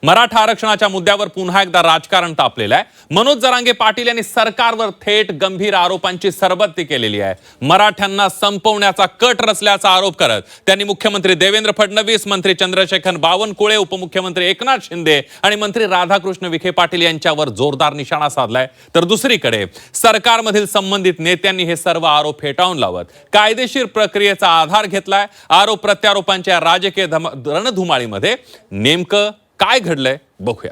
मराठा आरक्षणाच्या मुद्द्यावर पुन्हा एकदा राजकारण तापलेलं आहे। मनोज जरांगे पाटील यांनी सरकारवर थेट गंभीर आरोपांची सरबत्ती केलेली आहे। मराठ्यांना संपवण्याचा कट रचल्याचा आरोप करत त्यांनी मुख्यमंत्री देवेंद्र फडणवीस, मंत्री चंद्रशेखर बावनकुळे, उपमुख्यमंत्री एकनाथ शिंदे आणि मंत्री राधाकृष्ण विखे पाटील यांच्यावर जोरदार निशाणा साधलाय। तर दुसरीकडे सरकारमधील संबंधित नेत्यांनी हे सर्व आरोप फेटाळून लावत कायदेशीर प्रक्रियेचा आधार घेतलाय। आरोप प्रत्यारोपांच्या राजकीय रणधुमाळीमध्ये नेमकं काय घडलंय बघूया।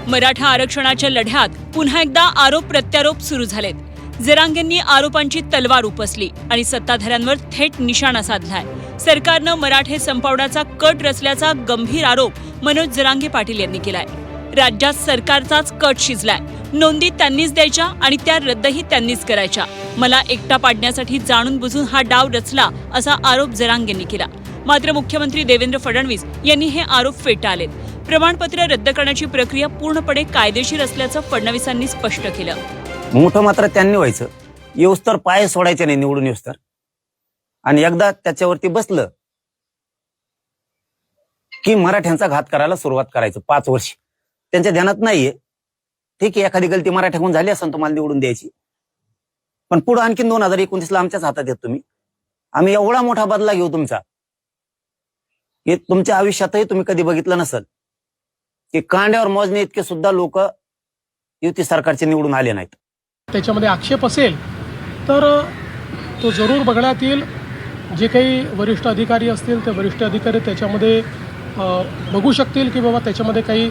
मराठा आरक्षणाच्या लढ्यात पुन्हा एकदा आरोप प्रत्यारोप सुरू झालेत। जरांगेंनी आरोपांची तलवार उपसली आणि सत्ताधाऱ्यांवर थेट निशाणा साधलाय। सरकारनं मराठे संपवण्याचा कट रचल्याचा गंभीर आरोप मनोज जरांगे पाटील यांनी केलाय। राज्यात सरकारचाच कट शिजलाय। नोंदी त्यांनीच द्यायच्या आणि त्या रद्दही त्यांनीच करायच्या। मला एकटा पाडण्यासाठी जाणून बुजून हा डाव रचला असा आरोप जरांगेंनी केला। मात्र मुख्यमंत्री देवेंद्र फडणवीस यांनी हे आरोप फेटाळलेत। प्रमाणपत्र रद्द करण्याची प्रक्रिया पूर्णपणे कायदेशीर असल्याचं फडणवीसांनी स्पष्ट केलं। मोठं मात्र त्यांनी व्हायचं, येऊस्तर पाय सोडायचे नाही, निवडून येऊस्तर। आणि एकदा त्याच्यावरती बसलं की मराठ्यांचा घात करायला सुरुवात करायचं। 5 वर्ष त्यांच्या ध्यानात नाहीये। ठीक आहे, एखादी गलती मराठ्याकडून झाली असेल तुम्हाला निवडून द्यायची, पण पुढे आणखीन 2029ला आमच्याच हातात येत तुम्ही। आम्ही एवढा मोठा बदला घेऊ तुमचा की तुमच्या आयुष्यातही तुम्ही कधी बघितलं नसेल की कांड्यावर मोजणे इतके सुद्धा लोक युती सरकारचे निवडून आले नाहीत। त्याच्यामध्ये आक्षेप असेल तर तो जरूर बघण्यात येईल। जे काही वरिष्ठ अधिकारी असतील ते वरिष्ठ अधिकारी त्याच्यामध्ये बघू शकतील की बाबा त्याच्यामध्ये काही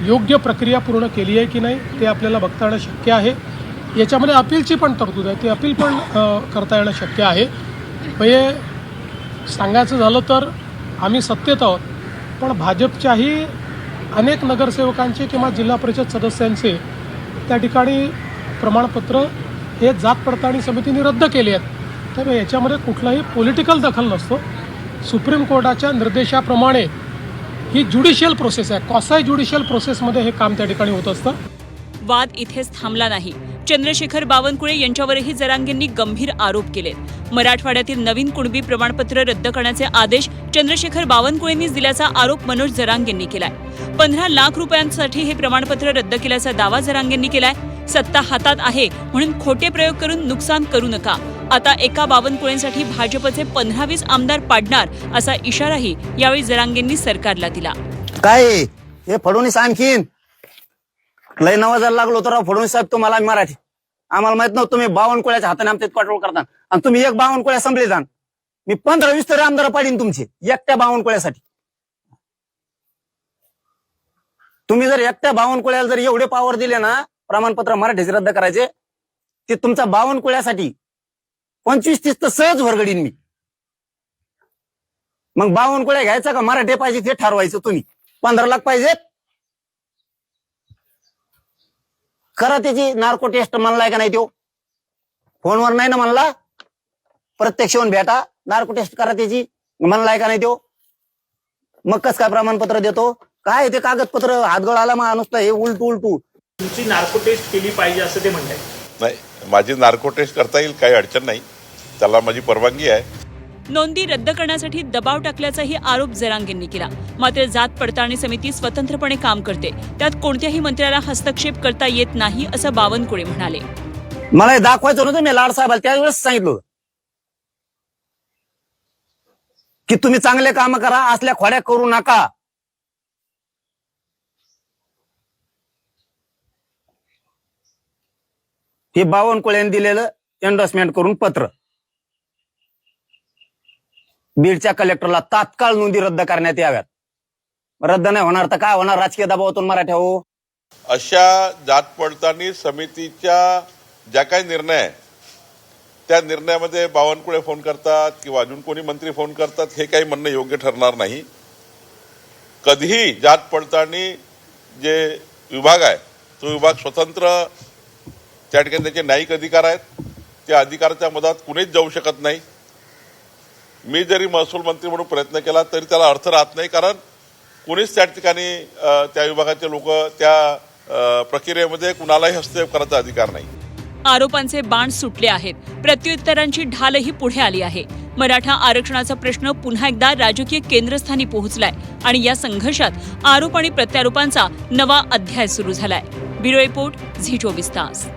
योग्य प्रक्रिया पूर्ण केली आहे की नाही, ते आपल्याला बघता येणं शक्य आहे। याच्यामध्ये अपीलची पण तरतूद आहे, ते अपील पण करता येणं शक्य आहे। म्हणजे सांगायचं झालं तर आम्ही सत्तेत आहोत, पण भाजपच्याही अनेक नगरसेवकांचे किंवा जिल्हा परिषद सदस्यांचे त्या ठिकाणी प्रमाणपत्र हे जात पडताळणी समितीने रद्द केले आहेत। तर याच्यामध्ये कुठलाही पॉलिटिकल दखल नसतो। सुप्रीम कोर्टाच्या निर्देशाप्रमाणे ही ज्युडिशियल प्रोसेस आहे, कॉसाय ज्युडिशियल प्रोसेसमध्ये हे काम त्या ठिकाणी होत असतं। वाद इथेच थांबला नाही। चंद्रशेखर बावनकुळे यांच्यावरही जरांगेंनी गंभीर आरोप केलेत। मराठवाड्यातील नवीन कुणबी प्रमाणपत्र रद्द करण्याचे आदेश चंद्रशेखर बावनकुळेंनीच दिल्याचा आरोप मनोज जरांगेंनी केलाय। 15 लाख रुपयांसाठी हे प्रमाणपत्र रद्द केल्याचा दावा जरांगेंनी केलाय। सत्ता हातात आहे म्हणून खोटे प्रयोग करून नुकसान करू नका। आता एका बावनकुळेंसाठी भाजपचे 15-20 आमदार पाडणार असा इशाराही यावेळी जरांगेंनी सरकारला दिला। काय हे फडणवीस आणखीन लय नवाजायला लागलो तर फडणवीस साहेब तुम्हाला मराठी आम्हाला माहित नव्हतं तुम्ही 52 कोळ्याच्या हाताने आमच्यात कंट्रोल करता आणि तुम्ही एक 52 कोळ्या संपले जाण। मी 15-20 तरी आमदार पाडीन तुमचे एकट्या 52 कोळ्यासाठी। तुम्ही जर एकट्या 52 कोळ्याला जर एवढे पावर दिले ना प्रमाणपत्र मराठीचे रद्द करायचे, ते तुमचा 52 कोळ्यासाठी 25-30 तर सहज भरगडीन मी। मग 52 कोळ्या घ्यायचा का मराठी पाहिजे ते ठरवायचं तुम्ही। 15 लाख पाहिजेत, करा त्याची नार्को टेस्ट म्हणलाय का नाही तो? फोनवर नाही ना म्हणला, प्रत्यक्ष येऊन भेटा, नार्को टेस्ट करा त्याची म्हणलाय का नाही तो? मग कस काय प्रमाणपत्र देतो? काय ते कागदपत्र हातगळाला माणूस हे उलटू तुमची नार्को टेस्ट केली पाहिजे असं ते म्हणताय? नाही, माझी नार्को टेस्ट करता येईल, काही अडचण नाही, त्याला माझी परवानगी आहे। नोंदी रद्द करण्यासाठी दबाव टाकल्याचाही आरोप जरांगेंनी केला। मात्र जात पडताळणी समिती स्वतंत्रपणे काम करते, त्यात कोणत्याही मंत्र्याला हस्तक्षेप करता येत नाही असं बावनकुळे म्हणाले। मला हे दाखवायचं नव्हतं, मी लाड साहेबाला त्यावेळेस सांगितलं की तुम्ही चांगले काम करा, असल्या खोड्या करू नका। हे बावनकुळेंनी दिलेलं एंडोर्समेंट करून पत्र बीडच्या कलेक्टरला तात्काळ नोंदी रद्द करण्यात याव्यात। रद्द नाही होणार तर काय होणार? राजकीय दबावातून मराठा हो। अशा जात पडताळणी समितीच्या ज्या काही निर्णय आहे त्या निर्णयामध्ये बावनकुळे फोन करतात किंवा अजून कोणी मंत्री फोन करतात, हे काही म्हणणं योग्य ठरणार नाही। कधीही जात पडताळणी जे विभाग आहे तो विभाग स्वतंत्र, त्या ठिकाणी त्याचे न्यायिक अधिकार आहेत, त्या अधिकाराच्या मधात कुणीच जाऊ शकत नाही। मी जरी महसूल मंत्री म्हणून प्रयत्न केला तरी त्याला अर्थ राहत नाही, कारण कुणीच त्या ठिकाणी त्या विभागाचे लोक त्या प्रक्रियेमध्ये कुणालाही हस्तक्षेप करायचा अधिकार नाही। आरोपांचे बाण सुटले आहेत. प्रत्युत्तरांची ढालही पुढे आली आहे. मराठा आरक्षणाचा प्रश्न पुन्हा एकदा राजकीय केंद्रस्थानी पोहोचलाय आणि या संघर्षात आरोप आणि प्रत्यारोपांचा नवा अध्याय सुरू झालाय. ब्युरो रिपोर्ट, झी 24 तास.